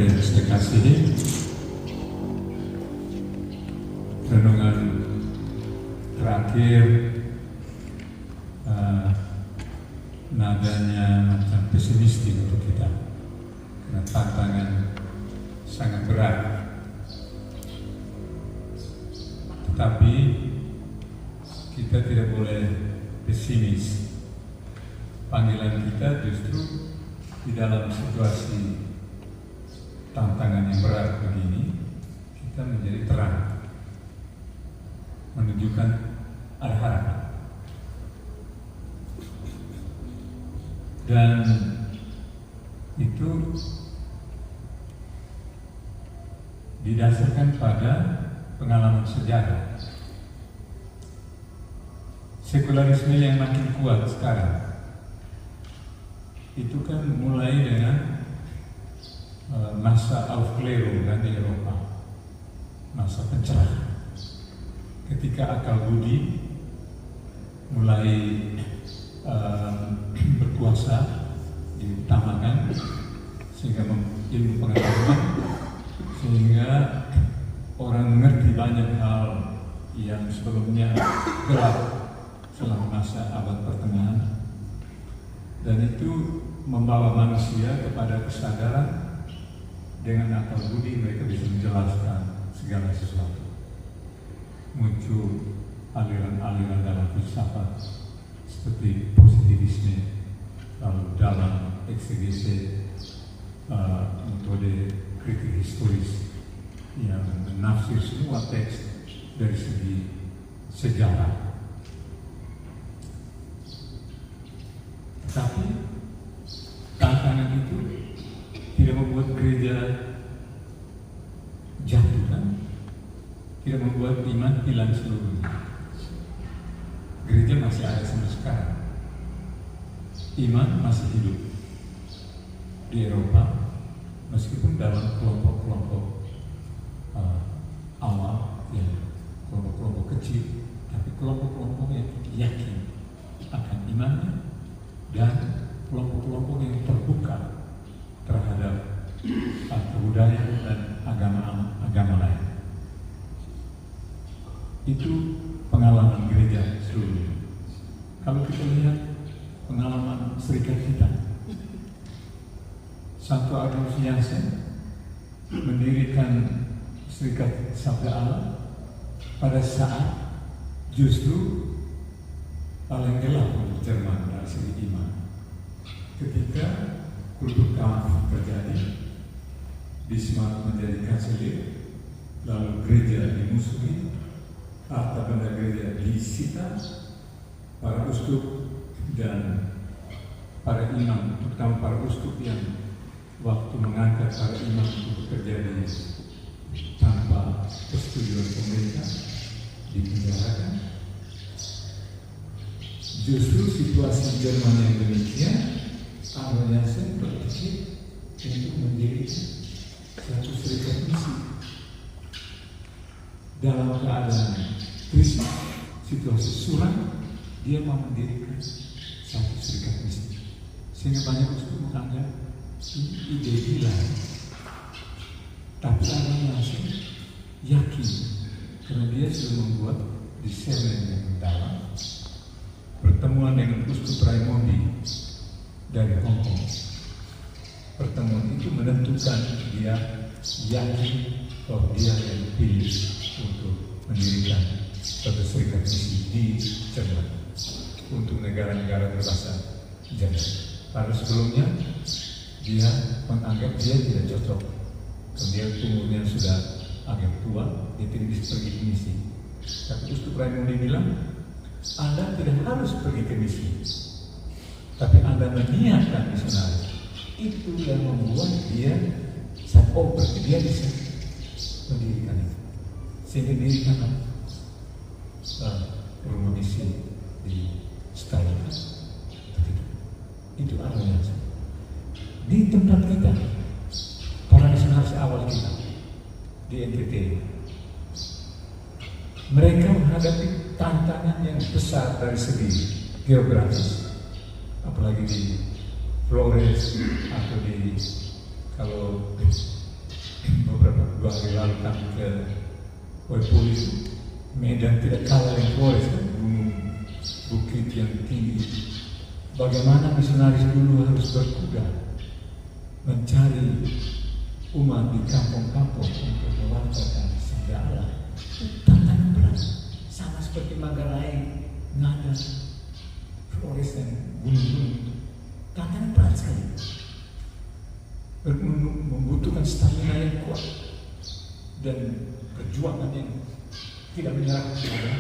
yang saya kasihi, renungan terakhir nadanya macam pesimistik untuk kita, karena tantangan sangat berat. Tetapi kita tidak boleh pesimis. Panggilan kita justru di dalam situasi tantangan yang berat begini, kita menjadi terang, menunjukkan ada harapan. Dan itu didasarkan pada pengalaman sejarah. Sekularisme yang makin kuat sekarang itu kan mulai dengan masa Aufklärung di Eropa, masa pencerahan, ketika akal budi mulai berkuasa, diutamakan, sehingga ilmu pengetahuan, sehingga orang mengerti banyak hal yang sebelumnya gelap selama masa abad pertengahan, dan itu membawa manusia kepada kesadaran. Dengan akal budi mereka bisa menjelaskan segala sesuatu. Muncul aliran-aliran dalam filsafat seperti positivisme, lalu dalam eksegese metode kritik historis yang menafsir semua teks dari segi sejarah. Tapi tantangan itu tidak membuat gereja jatuh, kan? Tidak membuat iman hilang seluruhnya. Gereja masih ada sampai sekarang. Iman masih hidup di Eropa, meskipun dalam kelompok-kelompok awal, ya, kelompok-kelompok kecil, tapi kelompok-kelompok yang yakin akan imannya, dan kelompok-kelompok yang terbuka terhadap kebudayaan dan agama lain. Itu pengalaman gereja seluruhnya. Kalau kita lihat pengalaman serikat kita, Santo Agustinus Jansen mendirikan Serikat Sabda Allah pada saat justru paling gelap untuk Jerman dari segi iman. Ketika kultur Kampf terjadi, Bismarck menjadi kanselir, lalu gereja dimusuhi, harta benda gereja disita, para uskup dan para imam, terutama para uskup yang waktu mengangkat para imam untuk bekerja tanpa persetujuan pemerintah, dipenjarakan. Justru situasi Jerman yang demikian, Agustinus Jansen berpikir untuk mendirikan satu serikat misi. Dalam keadaan krisis, situasi suram, dia mau mendirikan satu serikat misi. Sehingga banyak uskup menganggap ini ide gila. Tapi Agustinus Jansen yakin, karena dia sudah membuat discernment yang mendalam. Pertemuan dengan Uskup Raimondi dari Hong Kong. Pertemuan itu menentukan dia yakin bahwa dia yang dipilih untuk mendirikan suatu serikat misi di Jerman untuk negara-negara berbahasa Jerman. Pada sebelumnya dia menganggap dia tidak cocok. Kemudian umurnya sudah agak tua, dia tidak bisa pergi ke misi. Tapi Uskup Raimondi bilang, Anda tidak harus pergi ke misi, tapi Anda meniatkan misionaris. Itu yang membuat dia berarti dia bisa mendirikan itu. Sehingga dirikan rumah misi di Stalin. Itu artinya. Di tempat kita, para misionaris awal kita di NTT, mereka menghadapi tantangan yang besar dari segi geografis, apalagi di Flores atau di kalau hari lalu kami ke Waipuli, medan tidak kalah yang Flores, kan? Gunung bukit yang tinggi. Bagaimana misionaris dulu harus berkuda mencari umat di kampung-kampung untuk mewartakan sabda Allah. Tantangan berat, sama seperti Manggarai, Ngada, Flores dan gunung-gunung. Tantangan berat sekali. Membutuhkan stamina yang kuat dan perjuangan yang tidak menyerah pada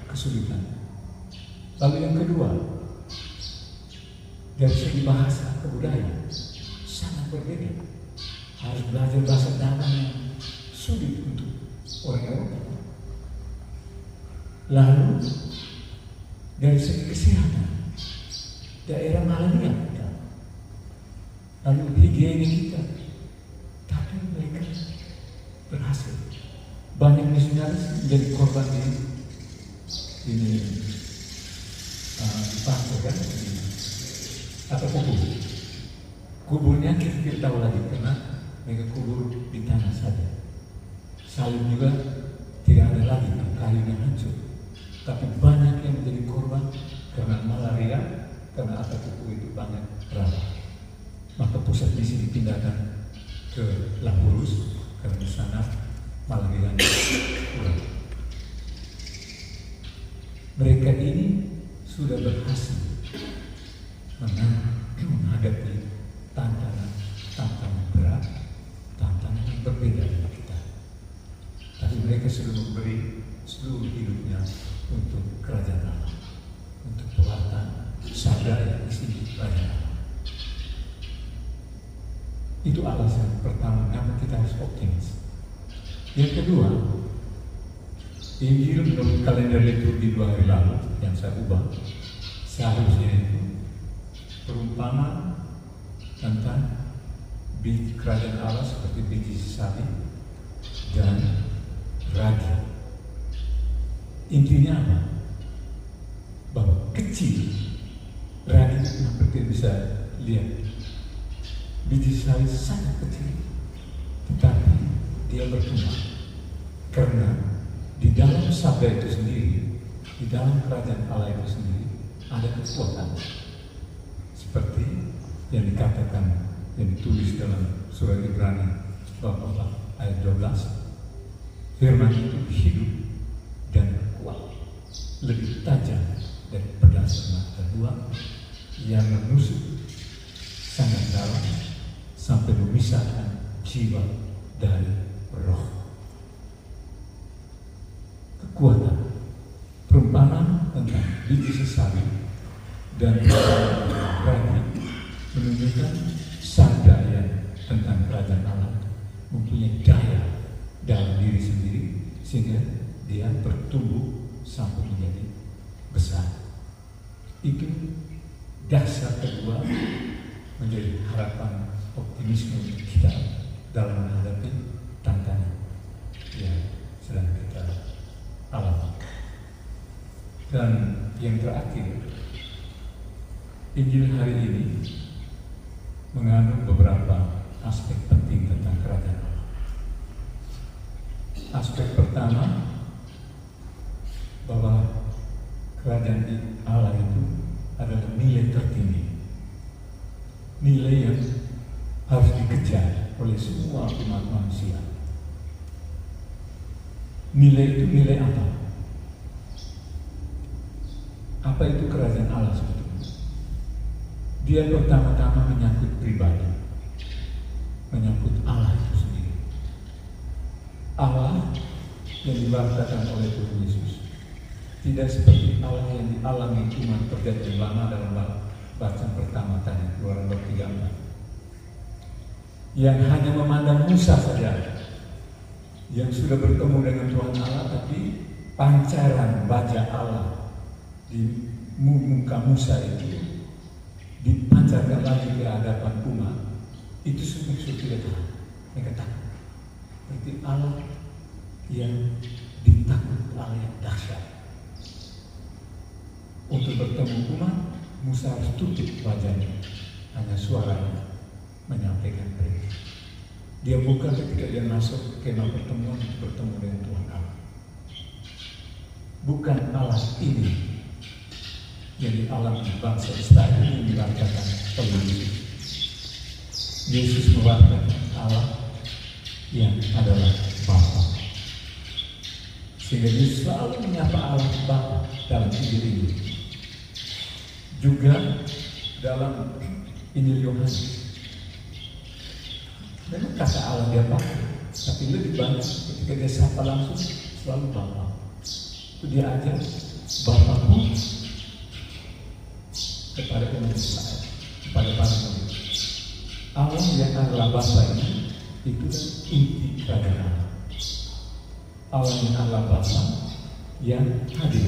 kesulitan. Lalu yang kedua, dari segi bahasa kebudayaan sangat berbeda. Harus belajar bahasa dalam yang sulit untuk orang Eropa. Lalu dari segi kesehatan, daerah malaria kita, lalu higiene kita, tapi mereka berhasil. Banyak misionaris menjadi korban ini dipakai kan, atau kuburnya kita tidak tahu lagi karena mereka kubur di tanah saja. Salib juga tidak ada lagi, kayunya hancur. Tapi banyak yang menjadi korban karena malaria, karena atap kuku itu banyak perawat. Maka pusat misi dipindahkan ke Lapurus karena di sana malaria kurang. Mereka ini sudah berhasil menghadapi tantangan berat, tantangan yang berbeda dari kita. Tapi mereka sudah memberi seluruh hidupnya untuk kerajaan Allah, untuk pewartaan sabda yang isi kerajaan Allah. Itu alasan pertama kenapa kita harus optimis. Yang kedua, Injil menurut kalender liturgi 2 hari lalu yang saya ubah, seharusnya itu perumpamaan tentang kerajaan Allah seperti biji sesali dan ragi. Intinya apa? Bahwa kecil, ragi itu seperti bisa lihat, biji sesali sangat kecil, tetapi dia berkembang karena di dalam sabda itu sendiri, di dalam kerajaan Allah itu sendiri ada kekuatan seperti yang dikatakan, yang ditulis dalam surat Ibrani bab 4 ayat 12. Firman itu hidup dan kuat, lebih tajam dari pedang bermata dua, yang menusuk sangat dalam sampai memisahkan jiwa dari roh. Kekuatan perumpamaan tentang biji sesali dan ragi menunjukkan sabda yang tentang kerajaan Allah mempunyai daya dalam diri sendiri sehingga dia bertumbuh sampai menjadi besar. Itu dasar kedua menjadi harapan optimisme kita dalam menghadapi tantangan yang sedang kita alami. Dan yang terakhir, Injil hari ini mengandung beberapa aspek penting tentang kerajaan Allah. Aspek pertama, bahwa kerajaan Allah itu adalah nilai tertinggi, nilai yang harus dikejar oleh semua umat manusia. Nilai itu nilai apa? Apa itu kerajaan Allah sebetulnya? Dia pertama-tama menyangkut pribadi, menyangkut Allah itu sendiri. Allah yang diwartakan oleh Tuhan Yesus tidak seperti Allah yang dialami umat perjanjian lama dalam bacaan pertama tadi, Keluaran bab 34, yang hanya memandang Musa saja, yang sudah bertemu dengan Tuhan Allah, tapi pancaran wajah Allah di muka Musa itu dipancarkan lagi di hadapan umat. Itu sungguh tidak tahu, mereka takut. Berarti Allah yang ditakut, Allah yang dahsyat. Untuk bertemu umat, Musa harus tutup wajahnya, hanya suaranya menyampaikan perintah. Dia buka ketika dia masuk ke kemah pertemuan bertemu dengan Tuhan Allah. Bukan Allah ini, jadi alam bangsa Israel ini diwartakan pelindung. Yesus mewartakan Allah yang adalah Bapa. Sehingga dia selalu menyapa Allah Bapa dalam Injil ini. Juga dalam Injil Yohanes. Memang kata Allah dia Bapa, tapi lebih banyak ketika dia sapa langsung selalu Bapa. Itu dia ajar Bapakmu kepada umat Israel, kepada para murid. Allah yang adalah Bapa ini itu inti kerajaan Allah. Allah yang adalah Bapa yang hadir.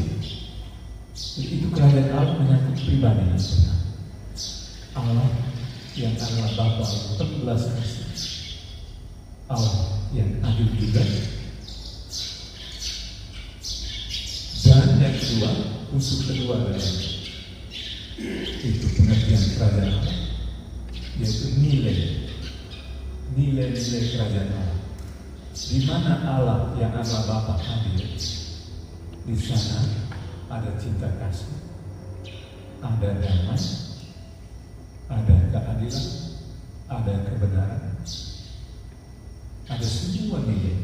Jadi itu kerajaan Allah menyangkut pribadi yang benar. Allah yang adalah Bapa yang berbelas kasih. Allah yang adil juga. Dan yang kedua, unsur kedua dari itu pengertian kerajaan Allah, yaitu nilai kerajaan Allah. Di mana Allah yang adalah Bapa hadir, di sana ada cinta kasih, ada damai, ada keadilan, ada kebenaran, ada semua nilai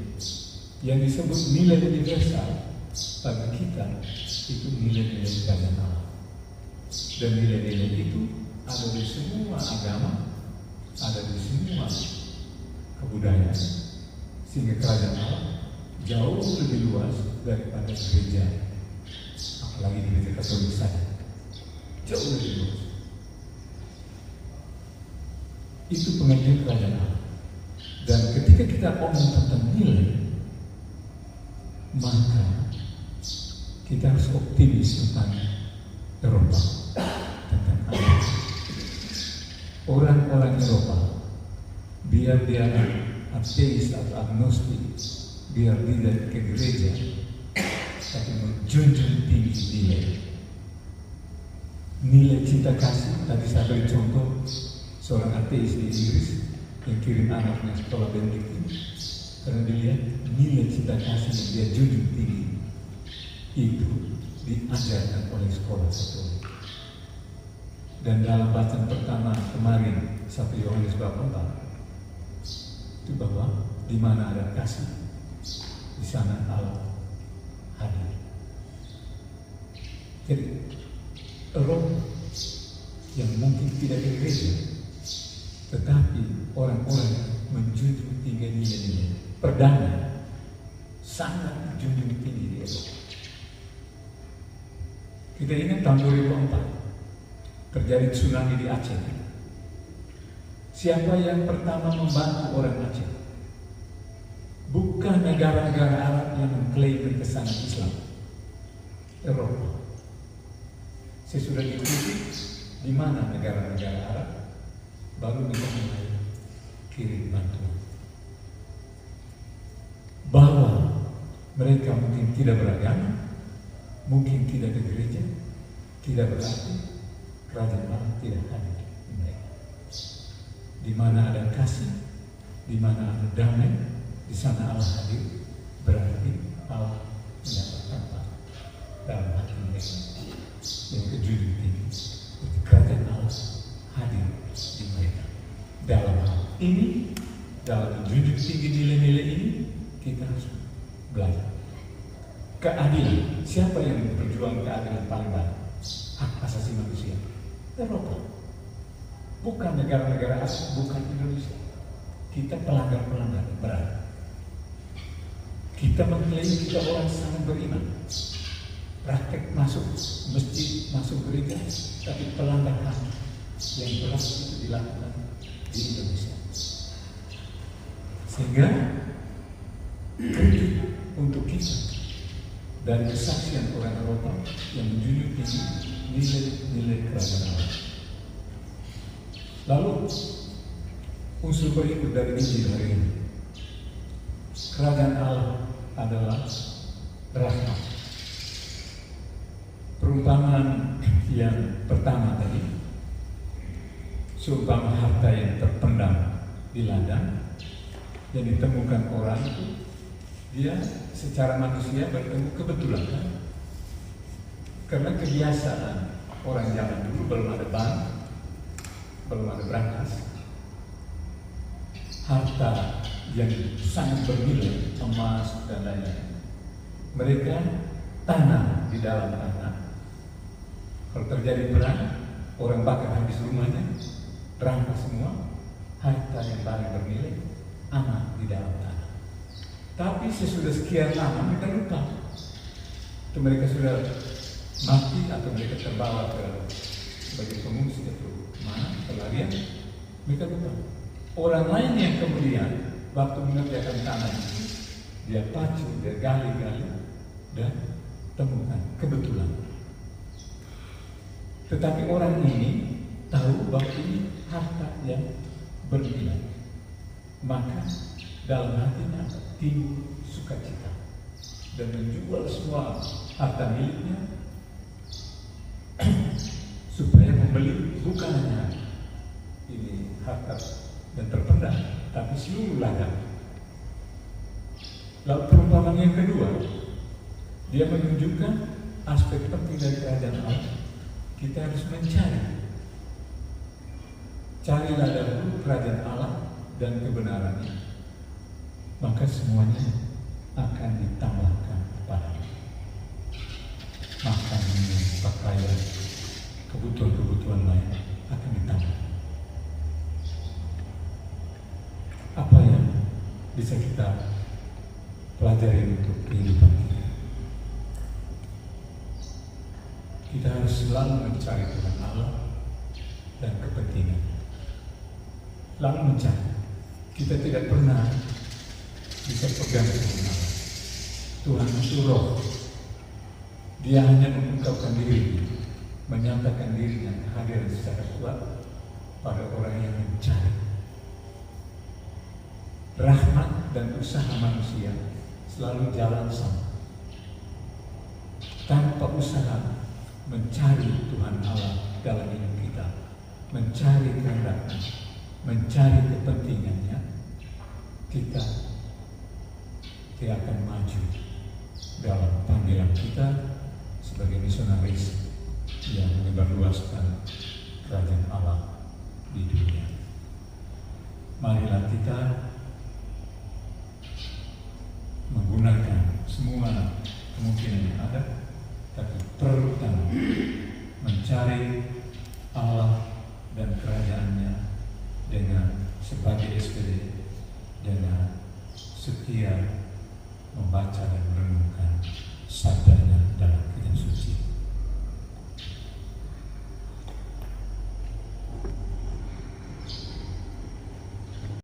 yang disebut nilai universal bagi kita. Itu nilai-nilai kerajaan Allah. Dan nilai-nilai itu ada di semua agama, ada di semua kebudayaan, sehingga kerajaan Allah jauh lebih luas daripada gereja, apalagi di gereja Katolik saja, jauh lebih luas. Itu pengertian kerajaan Allah. Dan ketika kita ngomong tentang nilai, maka kita harus optimis tentang Eropa, tentang Allah. Orang-orang Eropa, biar dia ateis atau agnostik, biar tidak ke gereja, tapi menjunjung tinggi nilai cinta kasih. Tadi saya beri contoh seorang ateis di Inggris yang kirim anaknya sekolah Benediktin karena dia lihat nilai cinta kasih yang dia junjung tinggi itu diajarkan oleh sekolah Katolik. Dan dalam bacaan pertama kemarin 1 Yohanes bab 4 itu bahwa di mana ada kasih, di sana Allah hadir. Jadi Eropa yang mungkin tidak ke gereja, tetapi orang-orang menjunjung tinggi nilai-nilai perdamaian, sangat menjunjung tinggi di Eropa. Kita ingat tahun 2004 terjadi tsunami di Aceh. Siapa yang pertama membantu orang Aceh? Bukan negara-negara Arab yang mengklaim berkesan Islam, Eropa. Saya sudah diikuti di mana negara-negara Arab baru bisa mulai kirim bantuan. Bahwa mereka mungkin tidak beragama, mungkin tidak ke gereja, tidak berarti kerajaan Allah tidak hadir di mereka. Di mana ada kasih, di mana ada damai, di sana Allah hadir. Berarti Allah menyatakan dalam hati mereka yang kejujur tinggi. Kerajaan Allah hadir di mereka. Dalam hal ini, dalam menjunjung tinggi nilai-nilai ini, kita harus belajar. Keadilan, siapa yang berjuang keadilan paling banyak? Hak asasi manusia, Eropa. Bukan negara-negara asing, bukan Indonesia. Kita pelanggar-pelanggar berat. Kita mengklaim kita orang sangat beriman. Praktek masuk masjid, masuk gereja, tapi pelanggar HAM yang berat itu dilakukan di Indonesia. Sehingga kritik untuk kita dari kesaksian orang Eropa yang menjunjung tinggi nilai-nilai kerajaan Allah. Lalu unsur berikut dari Injil hari ini, kerajaan Allah adalah rahmat. Perumpamaan yang pertama tadi, seumpama harta yang terpendam di ladang, yang ditemukan orang itu dia secara manusia bertemu kebetulan kan? Karena kebiasaan orang zaman dulu belum ada bank, belum ada berangkas, harta yang sangat bernilai, emas dan lain-lain, mereka tanam di dalam tanah. Kalau terjadi perang, orang bakar habis rumahnya, rampas semua, harta yang paling bernilai aman di dalam tanah. Tapi sesudah sekian lama mereka lupa. Itu mereka sudah mati atau mereka terbawa ke sebagai pengungsi atau mana pelarian, mereka lupa. Orang lain yang kemudian waktu mengerjakan tanah itu, dia pacu, dia gali-gali dan temukan kebetulan. Tetapi orang ini tahu bahwa ini harta yang bernilai, maka dalam hatinya timbul sukacita dan menjual semua harta miliknya supaya membeli bukan hanya ini harta yang terpendam, tapi seluruh ladang. Lalu perumpamaan yang kedua, dia menunjukkan aspek penting dari kerajaan Allah. Kita harus carilah dahulu kerajaan Allah dan kebenarannya, maka semuanya akan ditambahkan kepadamu. Makan, minum, pakaian, kebutuhan-kebutuhan lain akan ditambah. Apa yang bisa kita pelajari untuk kehidupan kita? Kita harus selalu mencari Tuhan Allah dan kepentingan. Lalu mencari. Kita tidak pernah bisa pegang Tuhan Allah. Tuhan itu roh. Dia hanya mengungkapkan diri, menyatakan dirinya hadir secara kuat pada orang yang mencari. Rahmat dan usaha manusia selalu jalan sama. Tanpa usaha mencari Tuhan Allah dalam hidup kita, mencari kehendaknya, mencari kepentingannya, kita tidak akan maju dalam panggilan kita sebagai misionaris yang menyebarluaskan kerajaan Allah di dunia. Marilah kita menggunakan semua kemungkinan yang ada, tapi terutama mencari Allah dan kerajaannya dengan sebagai SPD, dengan setia membaca dan merenungkan sabda